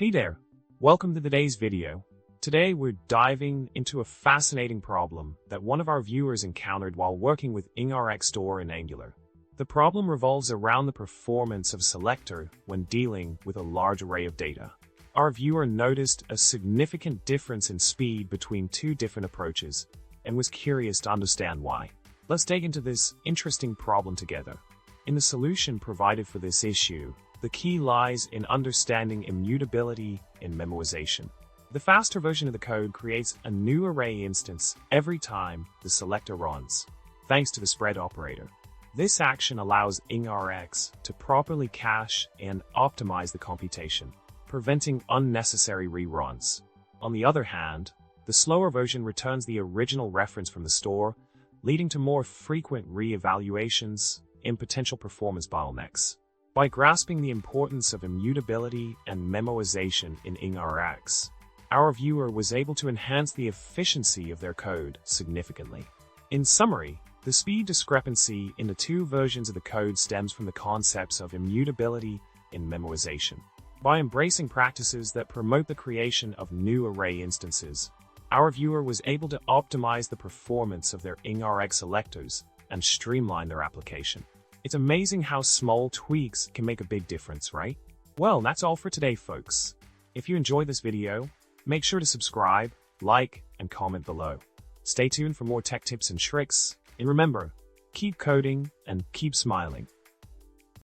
Hey there, welcome to today's video. Today we're diving into a fascinating problem that one of our viewers encountered while working with NgRx Store in Angular. The problem revolves around the performance of selector when dealing with a large array of data. Our viewer noticed a significant difference in speed between two different approaches and was curious to understand why. Let's dig into this interesting problem together. In the solution provided for this issue, the key lies in understanding immutability in memoization. The faster version of the code creates a new array instance every time the selector runs, thanks to the spread operator. This action allows NgRx to properly cache and optimize the computation, preventing unnecessary reruns. On the other hand, the slower version returns the original reference from the store, leading to more frequent re-evaluations and potential performance bottlenecks. By grasping the importance of immutability and memoization in NgRx, our viewer was able to enhance the efficiency of their code significantly. In summary, the speed discrepancy in the two versions of the code stems from the concepts of immutability and memoization. By embracing practices that promote the creation of new array instances, our viewer was able to optimize the performance of their NgRx selectors and streamline their application. It's amazing how small tweaks can make a big difference, right? Well, that's all for today, folks. If you enjoyed this video, make sure to subscribe, like, and comment below. Stay tuned for more tech tips and tricks, and remember, keep coding and keep smiling.